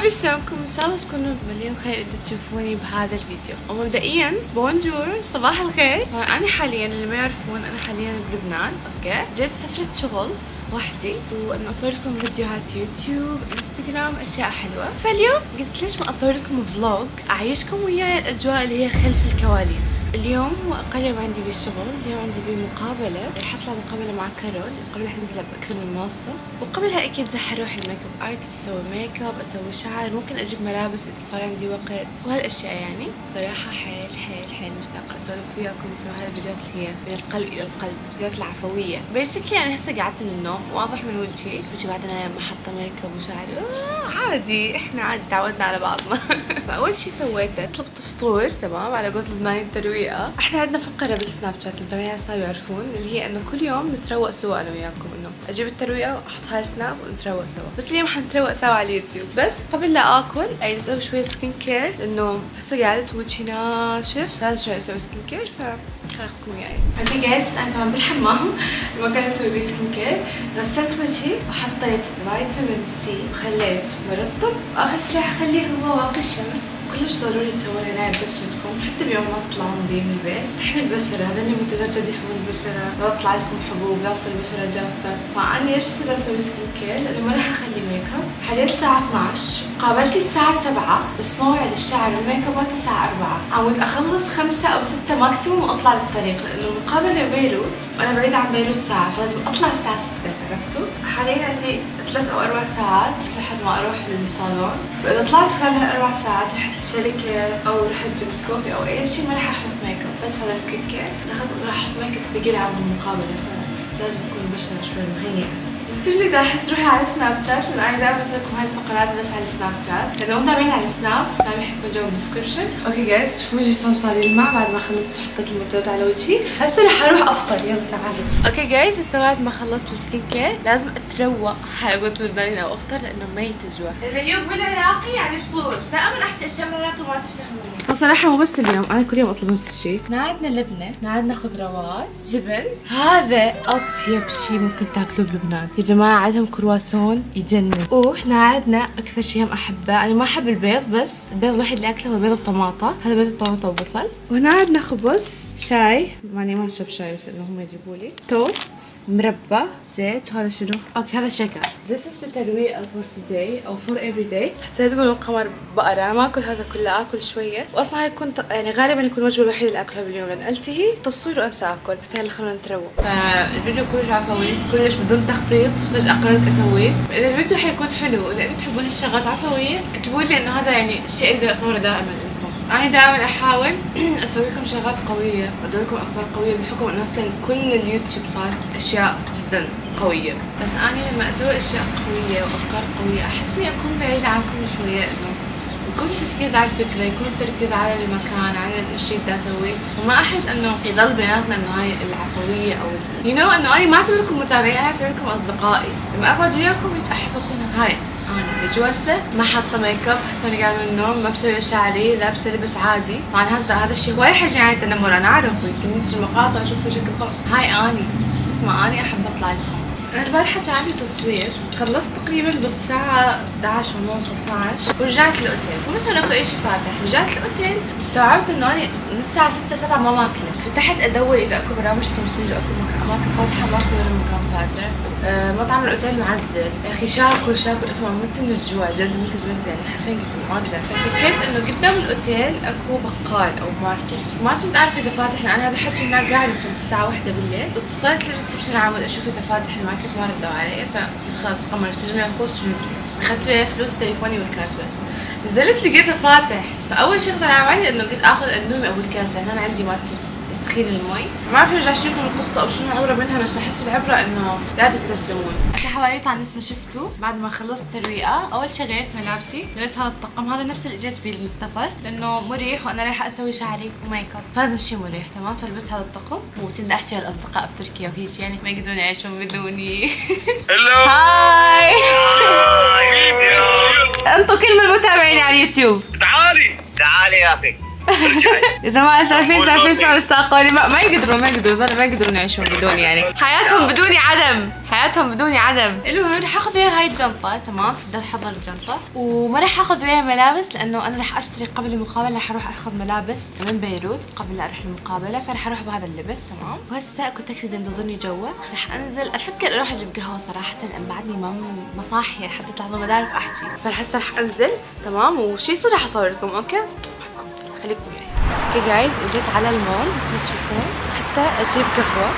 أصحابي شلونكم؟ إن شاء الله تكونوا بمليون خير إذا تشوفوني بهذا الفيديو. ومبدئيا بونجور، صباح الخير. أنا حاليا اللي ما يعرفون أنا حاليا بلبنان، أوكي؟ جيت سفرة شغل وحدي وأنا أصور لكم فيديوهات يوتيوب، انستغرام، أشياء حلوة. فاليوم قلت ليش ما أصور لكم فلوج أعيشكم وياي الأجواء اللي هي خلف الكواليس. اليوم هو أقل يوم عندي بالشغل، اليوم عندي بمقابلة، راح أطلع مقابلة مع كارول، قبلها حنزل بأكثر من منصة، وقبلها أكيد راح أروح الميك اب ارتست، أسوي ميك اب، أسوي شعر، ممكن أجيب ملابس إذا صار عندي وقت وهالأشياء يعني. صراحة حيل مشتاقة أسولف وياكم وأسوي هاي الفيديوهات اللي هي من القلب إلى القلب، الفيديوهات العفوية. بيسكلي أنا هسه قعدت من النوم واضح من وجهي بعد أنا محطة ميك اب وشعري عادي، إحنا عادي تعودنا على بعضنا. فأول شي سويته طلبت فطور تمام على قولة لبناني الترويقة. إحنا عندنا فقرة بالسناب شات اللي على سناب يعرفون، اللي هي إنه كل يوم نتروق سوا أنا وياكم، إنه أجيب الترويقة وأحطها سناب ونتروق سوا. بس اليوم حنتروق سوا على اليوتيوب. بس قبل لا آكل أريد أسوي شوية سكين كير، لأنه هسه قعدت وجهي ناشف، لازم شوية أسوي سكين كير، فخليكم وياي. بعدين جايز أنا طبعا بالحمام المكان اللي أسوي بيه سكين كير، غسلت وجهي وحطيت فيتامين سي وخليت مرطب، آخر شي راح أخليه هو واقي الشمس. كلش ضروري تسوون عناية ببشرتكم حتى بيوم ما تطلعون بيه من البيت، تحمي البشرة، هذول المنتجات اللي يحمون البشرة، لا تطلع لكم حبوب، لا تصير البشرة جافة. فأنا ليش صرت أسوي سكين كير؟ لأنه ما راح أخلي ميك اب. حاليا الساعة 12، قابلتي الساعة 7، بس موعد الشعر والميك اب مالتي الساعة 4، عمود أخلص 5 أو 6 ماكسيموم وأطلع للطريق، لأنه المقابلة ببيروت وأنا بعيدة عن بيروت ساعة، فلازم أطلع الساعة 6. عرفتوا؟ حاليا عندي 3 أو 4 ساعات لحد ما أروح للصالون، فإذا طلعت خلال هال4 ساعات رحت لشركة أو رحت جبت كوفي أو أي شيء ما راح أحط ميك اب، بس هذا سكين كير. لخص أنا راح أحط ميك اب ثقيل على المقابلة، فلازم تكون البشرة شوي مهيئة. قلت لي دا أحس روحي على سناب شات، لأن أنا دائما بسوي لكم هاي الفقرات بس على سناب شات، إذا مو متابعين على سناب حيكون جوا بالدسكربشن. أوكي جايز، شوفوا وجهي شلون صار يلمع بعد ما خلصت وحطيت المنتجات على وجهي. هسه راح أروح أفطر، يلا تعالوا. أوكي جايز، هسه بعد ما خلصت السكين كير لازم أتروق، هاي قلت للبنانيين أو أفطر لأنه ميت جوا. إذا اليوم بالعراقي يعني فطور، دائما أحكي أشياء بالعراقي ما تفتهموني. وصراحة مو بس اليوم، أنا كل يوم أطلب نفس الشيء. عندنا لبنة، عندنا خضروات، جبن، هذا أطيب شيء ممكن تاكلوه بلبنان يا جماعة، عندهم كرواسون يجنن. وهنا عندنا أكثر شيء هم أحبه، أنا ما أحب البيض، بس البيض الوحيد اللي أكله هو بيض بطماطة، هذا بيض بطماطة وبصل. وهنا عندنا خبز، شاي، ماني ما أشرب شاي بس إنه هم يجيبوا لي، توست، مربى، زيت، وهذا شنو؟ أوكي هذا شكر. This is the ترويقة for today أو for every day. حتى تقولوا القمر بقرة، أنا ما أكل هذا كله، آكل شوية، وأصلا هاي يكون يعني غالبا يكون الوجبة الوحيدة اللي أكلها باليوم، لأن ألتهي تصوير وأنسى آكل، فيلا خلونا نتروق. فالفيديو كلش عفوي، كلش بدون تخطيط، فجأة قررت أسويه. إذا الفيديو حيكون حلو، إذا أنتم تحبون الشغلات عفوية اكتبوا لي إنه هذا يعني الشيء اللي أصوره دائما لكم. أنا دائما أحاول أسوي لكم شغلات قوية، أدور لكم أفكار قوية، بحكم إنه هسه كل اليوتيوب صار أشياء جدا قوية، بس أنا لما أسوي أشياء قوية وأفكار قوية أحس إني أكون بعيدة عنكم شوية، إنه يكون التركيز على الفكرة، يكون التركيز على المكان، على الشيء اللي أسويه، وما أحس إنه يضل بيناتنا إنه هاي العفوية أو إنه أنا ما أعتبركم متابعين، أنا أعتبركم أصدقائي. لما أقعد وياكم أحب أكون هاي أنا اللي جوا هسه ما حاطة ميك اب، هسه أنا قاعدة من النوم ما مسوية شعري، لابسة لبس عادي. طبعا هذا الشيء هواي يحجني عن التنمر، أنا أعرف، يمكن نفس المقاطع أشوف وجهك القمر، هاي أني، بس ما أني أحب أطلع لكم. أنا البارحة كان عندي تصوير، خلصت تقريبا بالساعة 11 ونص 12 ورجعت الأوتيل، ومثلا أكو أي شيء فاتح، رجعت الأوتيل استوعبت إنه أنا من الساعة 6 7 ما ماكلة، فتحت أدور إذا أكو برامج توصيل وأكو أماكن فاتحة، ماكو غير المكان فاتح. مطعم الأوتيل معزل، يا أخي شاكل اسمه مت من الجوع، جد مت جوعت يعني حرفيا كنت معدة. ففكرت إنه قدام الأوتيل أكو بقال أو ماركت، بس ما كنت أعرف إذا فاتح، لأن أنا هذا الحكي هناك قاعدة كنت الساعة 1 بالليل، اتصلت للريسبشن عمود أشوف إذا فاتح الماركت، ما ردوا علي، فخلص قمر استجمع القرص شو نزل، أخذت وياي فلوس تليفوني والكارت بس. نزلت لقيته فاتح، فأول شيء خطر على بالي إنه قلت آخذ أندومي أو الكاسة، هنا عندي مركز تسخين المي، ما أعرف إذا أحكي لكم القصة أو شنو العبرة منها، بس أحس العبرة إنه لا تستسلمون. أوكي حبايبي، طبعا نفس ما شفتوا بعد ما خلصت ترويقة، أول شيء غيرت ملابسي، لبست هذا الطقم، هذا نفس اللي اجيت بيه المستفر، لأنه مريح وأنا رايحة أسوي شعري وميك اب، فلازم شيء مريح تمام، فلبست هذا الطقم، وكنت أحكي للأصدقاء في تركيا وهيك يعني ما يقدرون يعيشون بدوني. هلو هاي، انطوا كلمة المتابعين على اليوتيوب. تعالي يا أخي. يا جماعة شايفين شلون اشتاقوني. ما يقدرون يعيشون بدوني، يعني حياتهم بدوني عدم، حياتهم بدوني عدم. المهم رح اخذ وياي هاي الجنطة، تمام؟ تقدر تحضر الجنطة، وما رح اخذ وياي ملابس لانه انا رح اشتري قبل المقابلة، رح اروح اخذ ملابس من بيروت قبل لا اروح المقابلة، فرح اروح بهذا اللبس، تمام؟ وهسه اكو تاكسي ينتظرني جوا، رح انزل افكر اروح اجيب قهوة صراحة لان بعدني ما صاحية حتى لحظة ما اعرف احكي، فهسه رح انزل، تمام؟ وشي يصير رح اصور لكم، اوكي؟ خليكم وياي. اوكي جايز، اجيت على المول بس ما تشوفون حتى اجيب قهوه.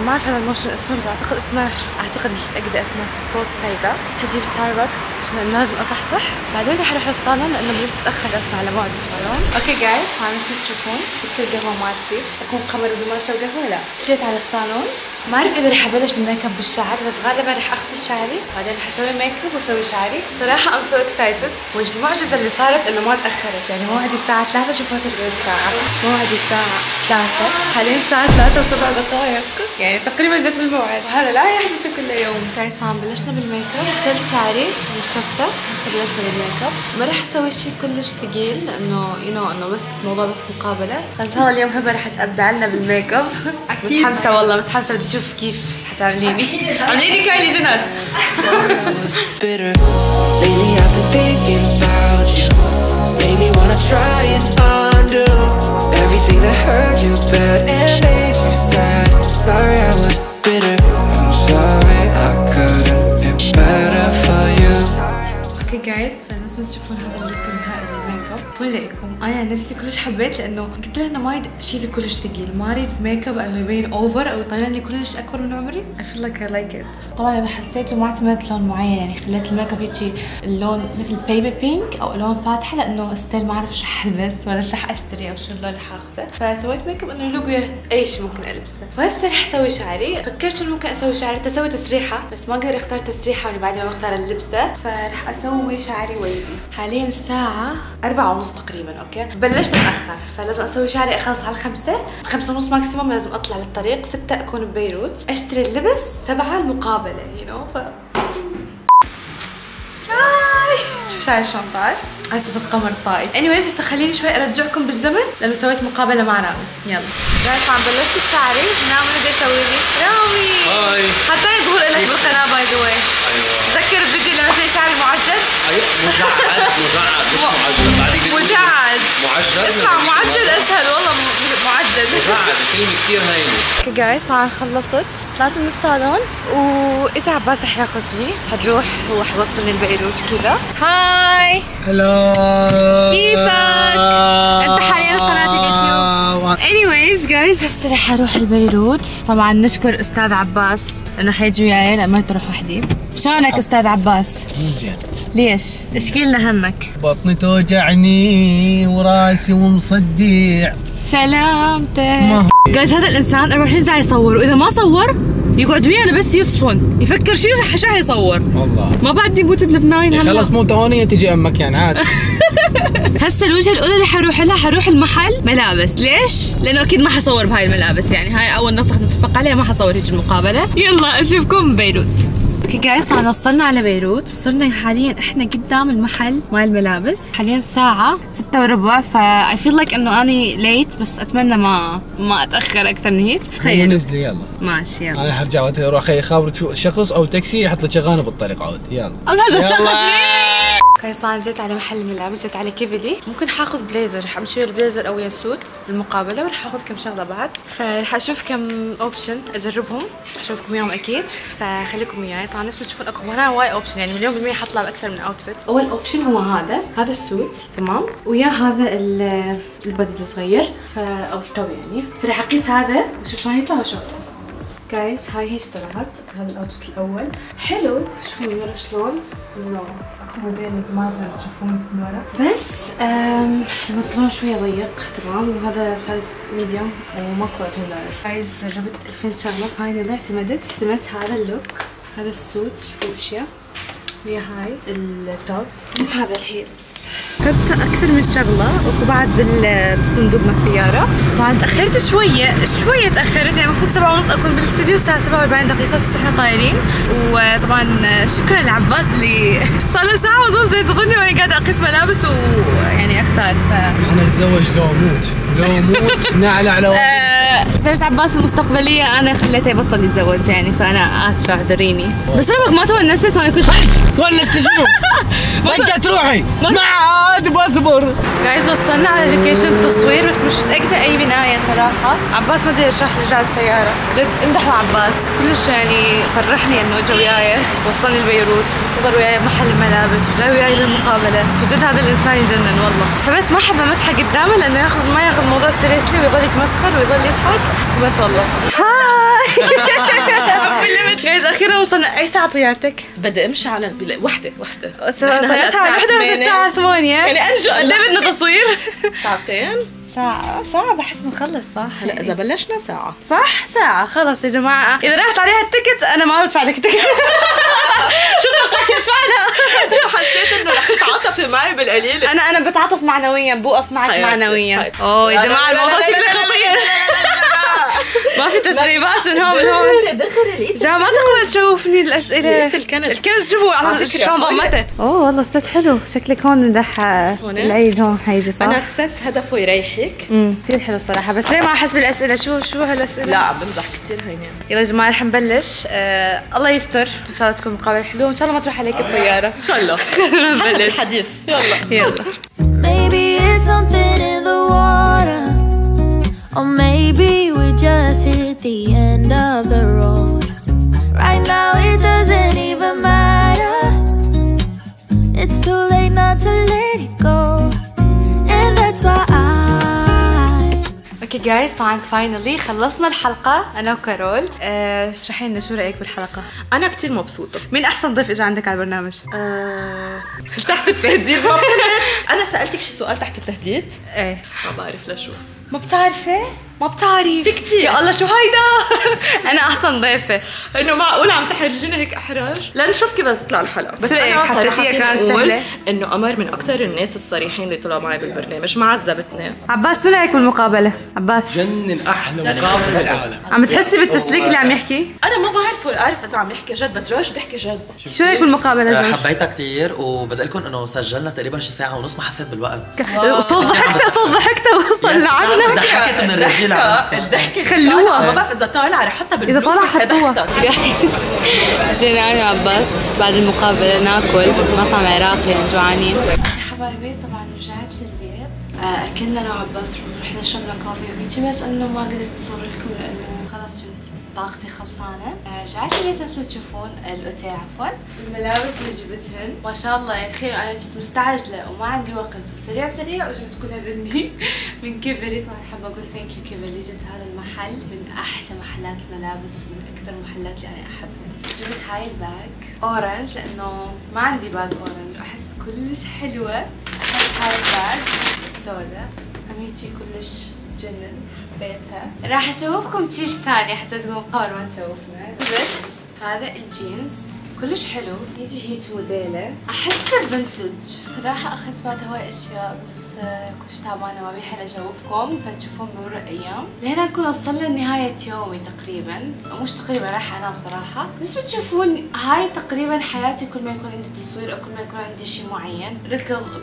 ما اعرف هذا المول شنو اسمه، بس اعتقد مش متاكده اسمه سبوت سايدا. حجيب ستاربكس لانه لازم اصحصح، بعدين رح اروح الصالون لانه بلش اتاخر اصلا على موعد الصالون. اوكي جايز، هاي مثل ما تشوفون جبت القهوه مالتي، اكون قمر بدون اشرب قهوه لا. جيت على الصالون، ما اعرف اذا رح ابلش بالميك اب بالشعر، بس غالبا رح اغسل شعري بعدين رح اسوي ميك اب واسوي شعري. صراحه ام سو اكسايتد، والمعجزه اللي صارت انه ما تاخرت، يعني موعدي الساعه 3، شوفوا هسه قد الساعه، موعدي الساعه 3 حاليا الساعه 3 و7 دقائق، يعني تقريبا جت بالموعد، وهذا لا يحدث كل يوم. جايز هون بلشنا بالميك اب، غسلت شعري ونشفته، هسه بلشنا بالميك اب. ما رح اسوي شيء كلش ثقيل لانه انه بس موضوع بس مقابله، فان شاء الله اليوم هبه رح تبدع لنا بالميك اب. متحمسه والله، متحمسه، بدي اشوف كيف حتعمليني. عمليني كايلي جنر. اوكي جايز، فالناس بس تشوفون هذا اللوك النهائي للميك اب. طول رايكم، انا نفسي كلش حبيت لانه قلت له انه ما اريد شيء كلش ثقيل، ما اريد ميك اب انه يبين اوفر او يطلعني كلش اكبر من عمري. I feel like I like it. طبعا اذا حسيتوا ما اعتمدت لون معين، يعني خليت الميك اب هيك اللون مثل بيبي بينك او الوان فاتحه لانه ستيل ما اعرف ايش رح البس ولا ايش رح اشتري او شو اللون رح اخذه، فسويت ميك اب انه يلوق ويا اي شيء ممكن البسه. وهسه رح اسوي شعري، فكرت شو ممكن اسوي شعري، اسوي تسريحه بس ما اقدر اختار تسريحه وانا بعد ما بختار اللبسه، فرح اسوي شعري ويفي. حاليا الساعه 4:30 تقريبا، اوكي؟ بلشت متاخر فلازم اسوي شعري اخلص على 5:30 ماكسيموم، لازم اطلع للطريق 6 اكون ببيروت، اشتري اللبس 7 المقابله، شوف شعري شلون صار، هسه صرت قمر طاير. anyways هسه خليني شوي ارجعكم بالزمن لانه سويت مقابله مع رامي. يلا جايز، عم بلشت بشعري، نعم بدي اسوي لي رامي. هاي، حتى يظهر لك بالقناه باي ذا واي. ايوه، تذكر الفيديو لما اسوي شعري معجل؟ ايوه، مجعد مش معجل، بعدين مجعد معجل. اسمع، معجل اسهل والله، معجل مجعد كلمه كثير هايله. اوكي جايز، طبعا خلصت، طلعت من الصالون واجى عباس رح ياخذني، حنروح هو حوصلني لبيروت كذا. هاي هلو، كيفك؟ انت حاليا قناة اليوتيوب. anyways جايز، هسه رح اروح لبيروت. طبعا نشكر استاذ عباس انه حيجي وياي لان ما رح اروح وحدي. شلونك استاذ عباس؟ مو زين. ليش؟ اشكي لنا همك. بطني توجعني وراسي ومصدع. سلامتك. جايز هذا الانسان 24 ساعة يصور، واذا ما صور يقعد ويانا بس يصفن يفكر شو حيصور. والله ما بعد يموت بلبنان. هلا خلص مو هونية تجي امك يعني عادي. هسه الوجهه الاولى اللي حروح لها، حروح المحل ملابس. ليش؟ لانه اكيد ما حصور بهاي الملابس، يعني هاي اول نقطه نتفق عليها، ما حصور هيك المقابله. يلا اشوفكم ببيروت. اوكي جايز، طبعا وصلنا على بيروت، وصلنا حاليا احنا قدام المحل مال الملابس. حاليا الساعه 6:15، فاي فيل لايك انه اني ليت، بس اتمنى ما اتاخر اكثر من هيك. خلينا ننزلي يلا. ماشي يلا. انا حرجع اروح اخابر شخص او تاكسي يحط لي شغانه بالطريق عود. يلا هذا الشخص مين؟ اوكي طبعا جيت على محل الملابس، جيت على كيفلي. ممكن حاخذ بليزر، رح امشي ويا البليزر او ويا سوت المقابله، ورح اخذ كم شغله بعد، فرح اشوف كم اوبشن اجربهم، اشوفكم اياهم اكيد، فخليكم وياي. طبعا نفس تشوفون اكو هنا واي اوبشن، يعني مليون بالمية حطلع باكثر من اوتفيت. اول اوبشن هو هذا السوت، تمام، ويا هذا البادي الصغير، او التوب يعني، فرح اقيس هذا وشوف شلون يطلع واشوفكم. جايز هاي هيك طلعت، هذا الاوتفيت الاول حلو، شوفوا من ورا شلون، انه اكو موديل ما اقدر تشوفون من ورا، بس البنطلون شويه ضيق، تمام، وهذا سايز ميديوم وماكو $2. جايز جربت 2000 شغله، فاينلي اعتمدت هذا اللوك، هذا السوت الفوشيا ويا هاي التوب وهذا الهيلز. جبت اكثر من شغله، وكو بعد بالصندوق مال السياره. طبعا تاخرت شويه تاخرت، يعني المفروض 7:30 اكون بالاستديو، الساعه 47 دقيقه بس احنا طايرين. وطبعا شكرا لعباس اللي صار له ساعه ونص ينتظرني وانا قاعده اقيس ملابس ويعني اخذ مختار. انا اتزوج لو اموت نعلى على زوجة عباس المستقبلية أنا خليته يبطل يتزوج يعني، فأنا آسفة اعذريني. بس ربك ما تونست وأنا كل ونست شنو؟ بدك تروحي ما عاد بصبر. جايز وصلنا على لوكيشن التصوير بس مش متأكدة أي بناية صراحة. عباس ما أدري إيش راح يرجع السيارة. جد امدحوا عباس كلش يعني فرحني إنه إجا وياي وصلني لبيروت وانتظر وياي محل الملابس وجاي وياي للمقابلة. فجد هذا الإنسان يجنن والله. فبس ما حابة مدحه قدامه لأنه ما ياخذ الموضوع سيريسلي ويظل يتمسخر ويظل يضحك بس والله. هاي جايز أخيرا وصلنا. أي ساعة طيارتك؟ بدي امشي على وحده طيارتها واحدة في الساعة 8 يعني ارجع قد ايه بدنا تصوير؟ ساعتين ساعة بحس بنخلص صح؟ هلا اذا بلشنا ساعة صح ساعة خلص يا جماعة. إذا راحت عليها التكت أنا ما بدفع لك تكت. شو توقعت تدفع لها؟ حسيت انه رح تتعاطفي معي بالقليل. أنا بتعاطف معنويا بوقف معك حياتي. معنويا. أوه يا جماعة الموضوع شكله خطير. ما في تسريبات من هون دخل جماعة ما تقبل تشوفني الأسئلة. في الكنز شوفوا شلون ضمته. اوه والله الست حلو. شكلك هون رح العيد هون حيجي صح؟ انا الست هدفه يريحك. كثير حلو صراحة. بس ليه ما احس بالأسئلة؟ شو هالأسئلة؟ لا عم بمزح كثير هينين. يلا يا جماعة رح نبلش. الله يستر ان شاء الله تكون مقابلة حلوة وان شاء الله ما تروح عليك الطيارة. ان شاء الله. نبلش الحديث يلا. Maybe it's something in the water, or maybe we just hit the end of the road. Right now it doesn't even matter. It's too late not to let it go, and that's why اوكي جايز طبعا فاينلي خلصنا الحلقة انا وكارول. اشرحي لنا شو رأيك بالحلقة؟ انا كثير مبسوطة. مين احسن ضيف اجى عندك على البرنامج؟ تحت التهديد ما انا سألتك شي سؤال تحت التهديد؟ ايه ما بعرف لشو. ما بتعرفي؟ ما بتعرف في كتير. يا الله شو هيدا. انا احسن ضيفة. انه معقول عم تحرجيني هيك احراج؟ لنشوف كيف تطلع الحلقه. بس انا حسيتيها كانت سهله. انه قمر من اكثر الناس الصريحين اللي طلعوا معي بالبرنامج ما عذبتني. عباس شو رايك بالمقابله؟ عباس جنن احلى مقابله بالعالم. عم تحسي بالتسليك اللي عم يحكي؟ انا ما بعرف اذا عم يحكي جد بس جورج بيحكي جد. شو رايك بالمقابله جورج؟ حبيتها كثير وبدي لكم انه سجلنا تقريبا شي ساعه ونص ما حسيت بالوقت. صوت ضحكتها وصل لعنا. ضحكت من الرجال. الضحكه خلوها. ما بعرف اذا طالع رح حتى اذا طالع حطوها. جينا انا وعباس بعد المقابله ناكل مطعم عراقي لان جوعانين. حبايبي طبعا رجعت للبيت. اكلنا انا وعباس رحنا شربنا كافي وهيجي بس انه ما قدرت اصور لكم لانه خلص كنت طاقتي خلصانه. رجعت البيت نفس ما تشوفون الاوتيل عفوا. الملابس اللي جبتهن ما شاء الله يعني تخيلوا انا كنت مستعجله وما عندي وقت وسريع وجبت كل هالرني من كيفلي. طبعا حابه اقول ثانك يو كيفلي. جبت هذا المحل من احلى محلات الملابس ومن اكثر المحلات اللي انا احبها. جبت هاي الباج اورنج لانه ما عندي باج اورنج احس كلش حلوه. هاي الباج السوداء عميتي كلش جنن حبيتها. راح اشوفكم تشيش ثاني حتى تقوم قبل ما تشوفنا. بس هذا الجينز كلش حلو. يجي هيك موديله احسه فينتج صراحه. اخذت بعد هواي اشياء بس كلش تعبانه ما بيحل اشوفكم فتشوفون بمرور الايام. لهنا نكون وصلنا لنهايه يومي تقريبا او مش تقريبا راح انام صراحه. بس بتشوفون هاي تقريبا حياتي كل ما يكون عندي تصوير او كل ما يكون عندي شيء معين.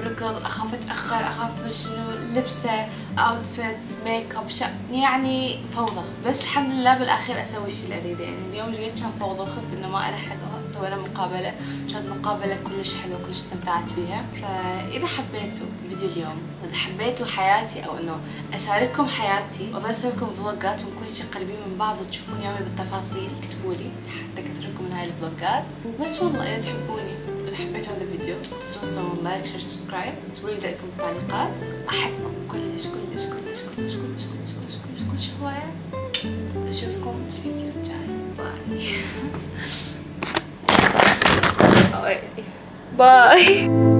بركض اخاف اتاخر اخاف شنو لبسه اوتفيت ميك اب يعني فوضى. بس الحمد لله بالاخير اسوي الشيء اللي اريده. يعني اليوم جيت كان فوضى وخفت انه ما الحق اسوي له مقابله. كانت مقابله كلش حلوه كلش استمتعت بيها. فاذا حبيتوا فيديو اليوم واذا حبيتوا حياتي او انه اشارككم حياتي واظل اسوي لكم فلوجات ونكون شي قريبين من بعض وتشوفون يومي بالتفاصيل اكتبوا لي حتى كثركم من هاي الفلوجات. وبس والله اذا تحبوني واذا حبيتوا هذا الفيديو تنسوا تسوون لايك شير سبسكرايب تقولوا لي رايكم بالتعليقات. احبكم كلش كلش كلش كلش كلش كلش كلش كلش كلش هوايه. اشوفكم الفيديو الجاي. باي. باي.